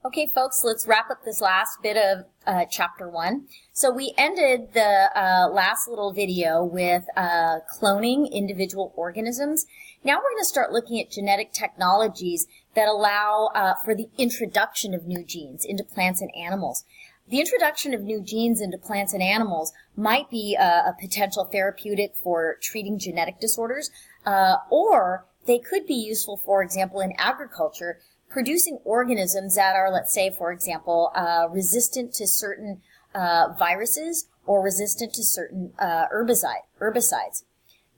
Okay, folks, let's wrap up this last bit of Chapter 1. So we ended the last little video with cloning individual organisms. Now we're going to start looking at genetic technologies that allow for the introduction of new genes into plants and animals. The introduction of new genes into plants and animals might be a potential therapeutic for treating genetic disorders, or they could be useful, for example, in agriculture, producing organisms that are, let's say, for example, resistant to certain viruses or resistant to certain herbicides.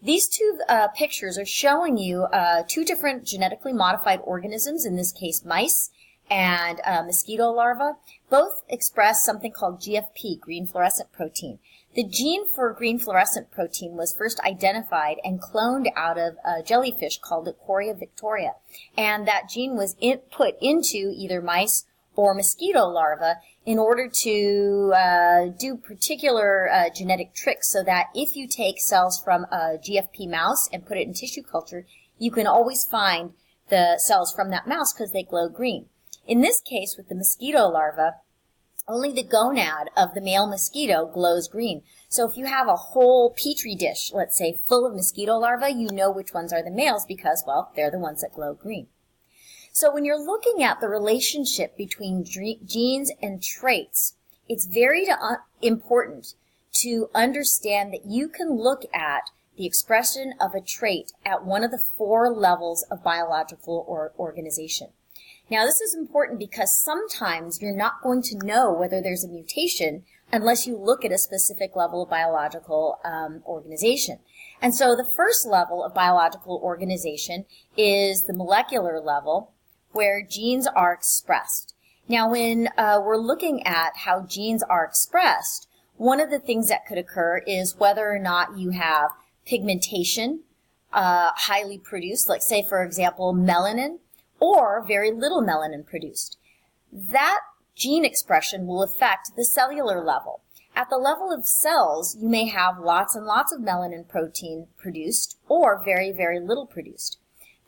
These two pictures are showing you two different genetically modified organisms, in this case mice and mosquito larvae. Both express something called GFP, green fluorescent protein. The gene for green fluorescent protein was first identified and cloned out of a jellyfish called Leucoria victoria. And that gene was put into either mice or mosquito larvae in order to do particular genetic tricks, so that if you take cells from a GFP mouse and put it in tissue culture, you can always find the cells from that mouse because they glow green. In this case, with the mosquito larva, only the gonad of the male mosquito glows green. So if you have a whole petri dish, let's say, full of mosquito larvae, you know which ones are the males because, well, they're the ones that glow green. So when you're looking at the relationship between genes and traits, it's very important to understand that you can look at the expression of a trait at one of the 4 levels of biological organization. Now, this is important because sometimes you're not going to know whether there's a mutation unless you look at a specific level of biological organization. And so the first level of biological organization is the molecular level, where genes are expressed. Now, when we're looking at how genes are expressed, one of the things that could occur is whether or not you have pigmentation highly produced, like say, for example, melanin, or very little melanin produced. That gene expression will affect the cellular level. At the level of cells, you may have lots and lots of melanin protein produced, or very, very little produced.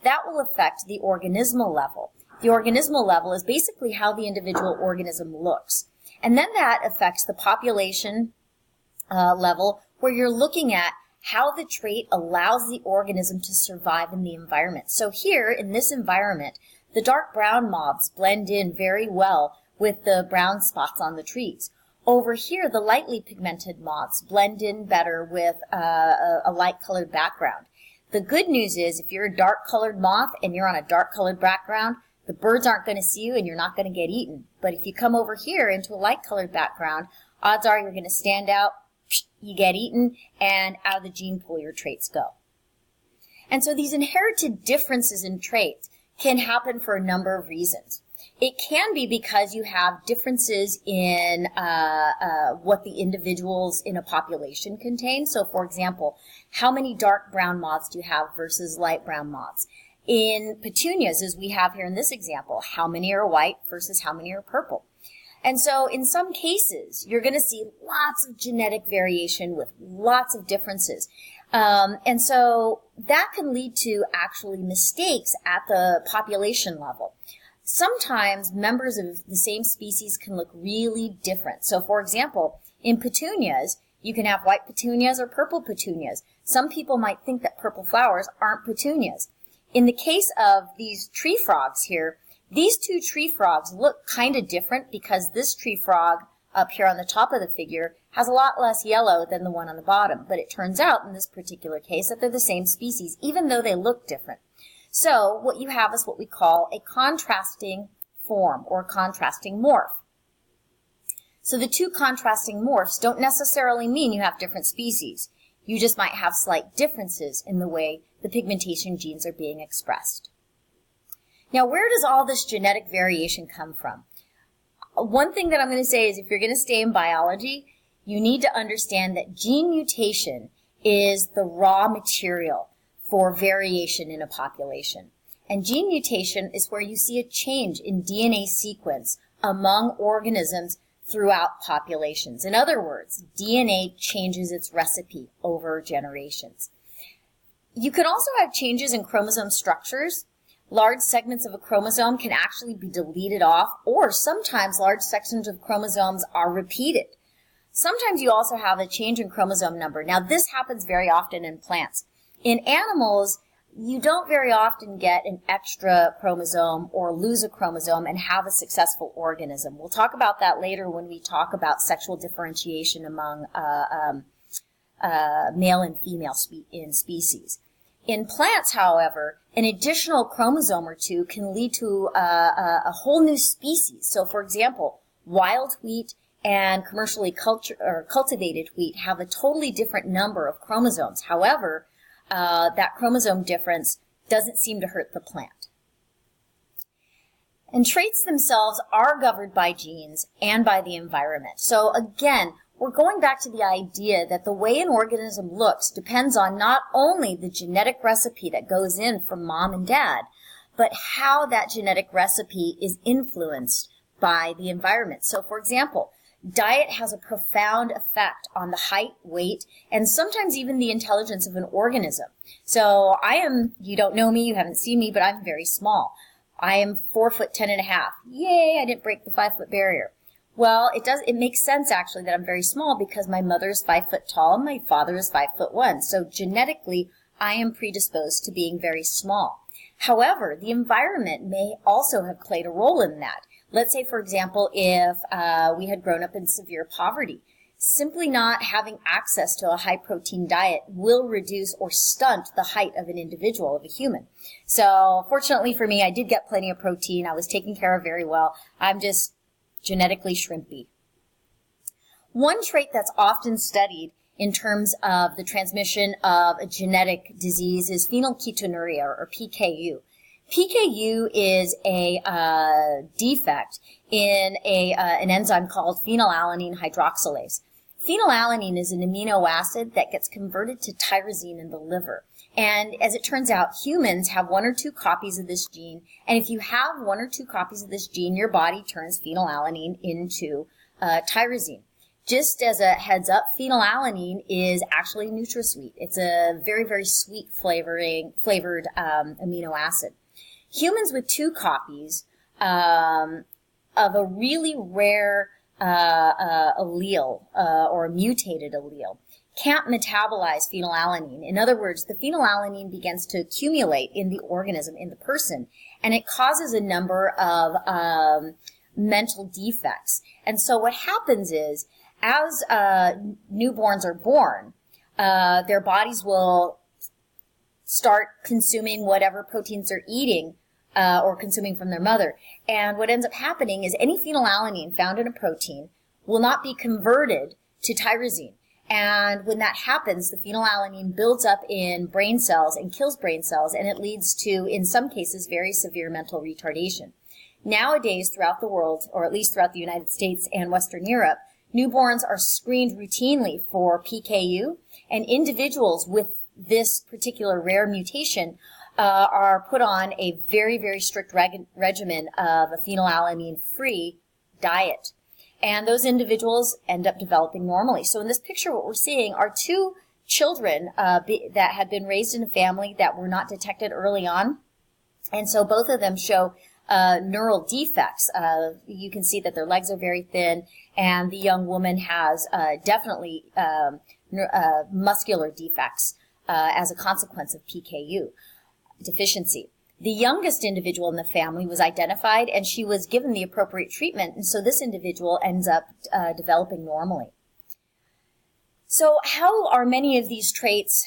That will affect the organismal level. The organismal level is basically how the individual organism looks. And then that affects the population level, where you're looking at how the trait allows the organism to survive in the environment. So here, in this environment, the dark brown moths blend in very well with the brown spots on the trees. Over here, the lightly pigmented moths blend in better with a light-colored background. The good news is, if you're a dark-colored moth and you're on a dark-colored background, the birds aren't going to see you and you're not going to get eaten. But if you come over here into a light-colored background, odds are you're going to stand out, you get eaten, and out of the gene pool your traits go. And so these inherited differences in traits can happen for a number of reasons. It can be because you have differences in what the individuals in a population contain. So, for example, how many dark brown moths do you have versus light brown moths? In petunias, as we have here in this example, how many are white versus how many are purple? And so in some cases, you're going to see lots of genetic variation with lots of differences. And so that can lead to actually mistakes at the population level. Sometimes members of the same species can look really different. So for example, in petunias, you can have white petunias or purple petunias. Some people might think that purple flowers aren't petunias. In the case of these tree frogs here, these two tree frogs look kind of different because this tree frog up here on the top of the figure has a lot less yellow than the one on the bottom. But it turns out in this particular case that they're the same species, even though they look different. So what you have is what we call a contrasting form or contrasting morph. So the two contrasting morphs don't necessarily mean you have different species. You just might have slight differences in the way the pigmentation genes are being expressed. Now, where does all this genetic variation come from? One thing that I'm going to say is if you're going to stay in biology, you need to understand that gene mutation is the raw material for variation in a population. And gene mutation is where you see a change in DNA sequence among organisms throughout populations. In other words, DNA changes its recipe over generations. You can also have changes in chromosome structures. Large segments of a chromosome can actually be deleted off, or sometimes large sections of chromosomes are repeated. Sometimes you also have a change in chromosome number. Now, this happens very often in plants. In animals, you don't very often get an extra chromosome or lose a chromosome and have a successful organism. We'll talk about that later when we talk about sexual differentiation among male and female in species. In plants, however, an additional chromosome or two can lead to a whole new species. So, for example, wild wheat and commercially cultivated wheat have a totally different number of chromosomes. However, that chromosome difference doesn't seem to hurt the plant. And traits themselves are governed by genes and by the environment. So again, we're going back to the idea that the way an organism looks depends on not only the genetic recipe that goes in from mom and dad, but how that genetic recipe is influenced by the environment. So for example, diet has a profound effect on the height, weight, and sometimes even the intelligence of an organism. So you don't know me, you haven't seen me, but I'm very small. I am 4'10.5". Yay, I didn't break the 5-foot barrier. Well, it makes sense actually that I'm very small because my mother is 5 foot tall and my father is 5'1". So genetically, I am predisposed to being very small. However, the environment may also have played a role in that. Let's say, for example, if we had grown up in severe poverty, simply not having access to a high-protein diet will reduce or stunt the height of an individual, of a human. So, fortunately for me, I did get plenty of protein. I was taken care of very well. I'm just genetically shrimpy. One trait that's often studied in terms of the transmission of a genetic disease is phenylketonuria, or PKU. PKU is a defect in an enzyme called phenylalanine hydroxylase. Phenylalanine is an amino acid that gets converted to tyrosine in the liver. And as it turns out, humans have 1 or 2 copies of this gene. And if you have 1 or 2 copies of this gene, your body turns phenylalanine into tyrosine. Just as a heads up, phenylalanine is actually NutraSweet. It's a very, very sweet flavored amino acid. Humans with 2 copies of a really rare allele or a mutated allele can't metabolize phenylalanine. In other words, the phenylalanine begins to accumulate in the organism, in the person, and it causes a number of mental defects. And so what happens is, as newborns are born, their bodies will start consuming whatever proteins they're eating or consuming from their mother. And what ends up happening is any phenylalanine found in a protein will not be converted to tyrosine. And when that happens, the phenylalanine builds up in brain cells and kills brain cells, and it leads to, in some cases, very severe mental retardation. Nowadays, throughout the world, or at least throughout the United States and Western Europe, newborns are screened routinely for PKU, and individuals with this particular rare mutation are put on a very, very strict regimen of a phenylalanine-free diet. And those individuals end up developing normally. So in this picture, what we're seeing are 2 children that had been raised in a family that were not detected early on. And so both of them show neural defects. You can see that their legs are very thin, and the young woman has definitely muscular defects as a consequence of PKU deficiency. The youngest individual in the family was identified, and she was given the appropriate treatment, and so this individual ends up developing normally. So how are many of these traits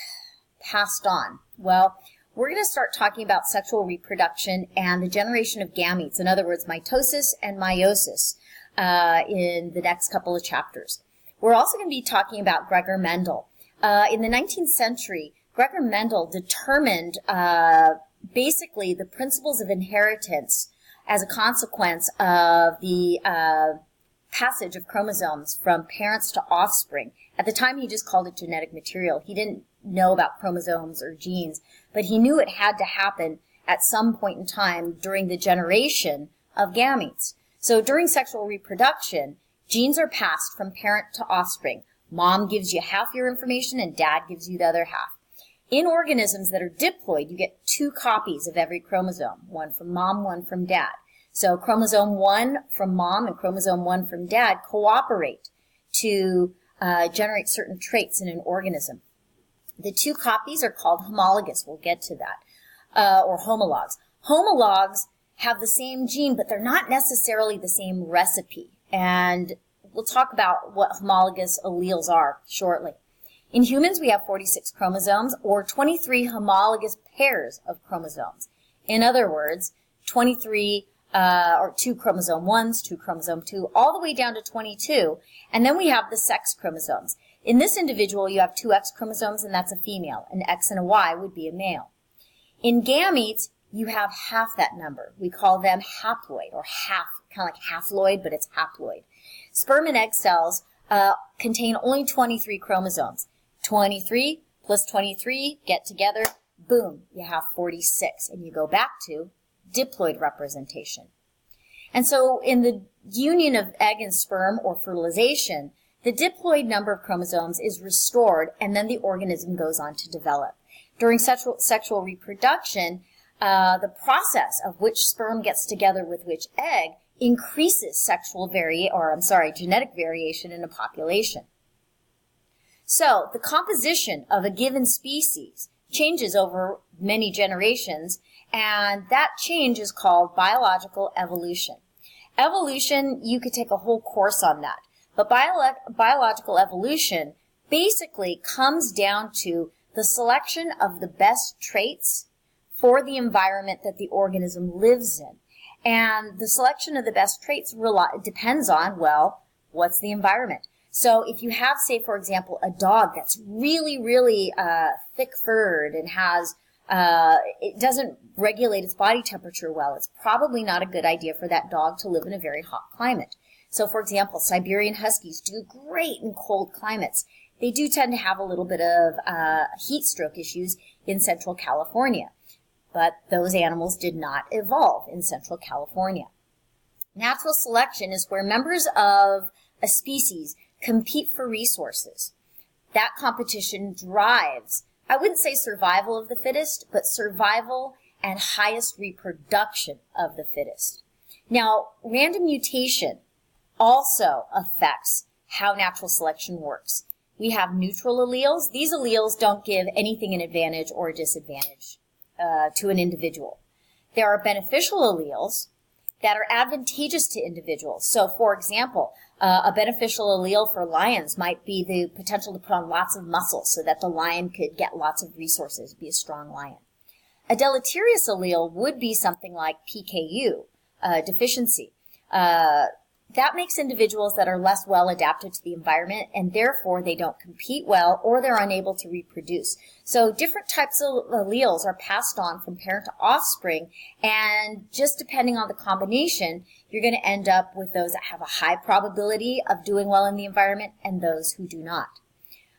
passed on? Well, we're going to start talking about sexual reproduction and the generation of gametes, in other words, mitosis and meiosis, in the next couple of chapters. We're also going to be talking about Gregor Mendel. In the 19th century, Gregor Mendel determined basically the principles of inheritance as a consequence of the passage of chromosomes from parents to offspring. At the time, he just called it genetic material. He didn't know about chromosomes or genes, but he knew it had to happen at some point in time during the generation of gametes. So during sexual reproduction, genes are passed from parent to offspring. Mom gives you half your information and dad gives you the other half. In organisms that are diploid, you get 2 copies of every chromosome, one from mom, one from dad. So chromosome 1 from mom and chromosome 1 from dad cooperate to generate certain traits in an organism. The 2 copies are called homologous. We'll get to that. Or homologs. Homologs have the same gene, but they're not necessarily the same recipe. And we'll talk about what homologous alleles are shortly. In humans, we have 46 chromosomes, or 23 homologous pairs of chromosomes. In other words, 23 or 2 chromosome 1s, 2 chromosome 2, all the way down to 22. And then we have the sex chromosomes. In this individual, you have 2 X chromosomes, and that's a female. An X and a Y would be a male. In gametes, you have half that number. We call them haploid, or half, kind of like haploid, but it's haploid. Sperm and egg cells contain only 23 chromosomes. 23 plus 23 get together, boom, you have 46, and you go back to diploid representation. And so in the union of egg and sperm, or fertilization, the diploid number of chromosomes is restored, and then the organism goes on to develop. During sexual reproduction, the process of which sperm gets together with which egg increases genetic variation in a population. So the composition of a given species changes over many generations, and that change is called biological evolution. Evolution, you could take a whole course on that, but biological evolution basically comes down to the selection of the best traits for the environment that the organism lives in. And the selection of the best traits depends on, well, what's the environment? So if you have, say, for example, a dog that's really, really thick-furred and has, it doesn't regulate its body temperature well, it's probably not a good idea for that dog to live in a very hot climate. So, for example, Siberian Huskies do great in cold climates. They do tend to have a little bit of heat stroke issues in Central California. But those animals did not evolve in Central California. Natural selection is where members of a species compete for resources. That competition drives, I wouldn't say survival of the fittest, but survival and highest reproduction of the fittest. Now, random mutation also affects how natural selection works. We have neutral alleles. These alleles don't give anything an advantage or a disadvantage to an individual. There are beneficial alleles that are advantageous to individuals. So, for example, a beneficial allele for lions might be the potential to put on lots of muscle so that the lion could get lots of resources, be a strong lion. A deleterious allele would be something like PKU, deficiency. That makes individuals that are less well adapted to the environment, and therefore they don't compete well, or they're unable to reproduce. So different types of alleles are passed on from parent to offspring, and just depending on the combination, you're going to end up with those that have a high probability of doing well in the environment and those who do not.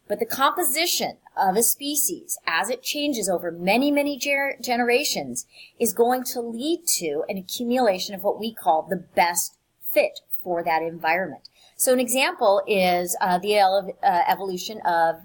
But the composition of a species, as it changes over many, many generations, is going to lead to an accumulation of what we call the best fit for that environment. So an example is the evolution of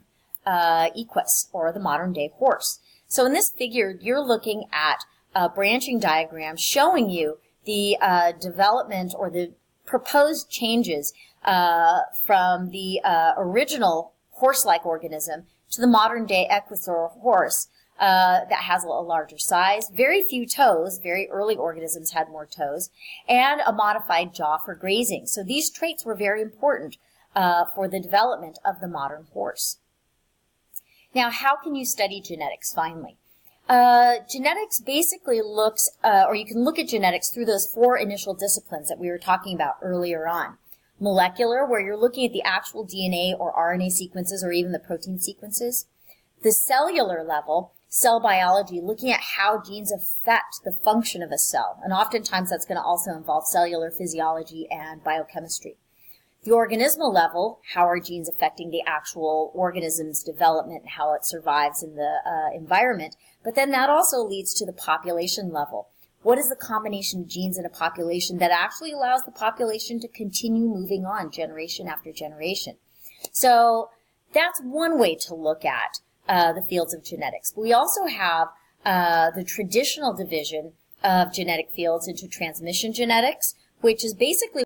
equus, or the modern day horse. So in this figure, you're looking at a branching diagram showing you the development or the proposed changes from the original horse-like organism to the modern day equus or horse that has a larger size, very few toes, very early organisms had more toes, and a modified jaw for grazing. So these traits were very important for the development of the modern horse. Now, how can you study genetics finally? Genetics basically looks, or you can look at genetics through those 4 initial disciplines that we were talking about earlier on. Molecular, where you're looking at the actual DNA or RNA sequences or even the protein sequences. The cellular level, cell biology, looking at how genes affect the function of a cell. And oftentimes that's going to also involve cellular physiology and biochemistry. The organismal level, how are genes affecting the actual organism's development and how it survives in the environment. But then that also leads to the population level. What is the combination of genes in a population that actually allows the population to continue moving on generation after generation? So that's one way to look at the fields of genetics. But we also have the traditional division of genetic fields into transmission genetics, which is basically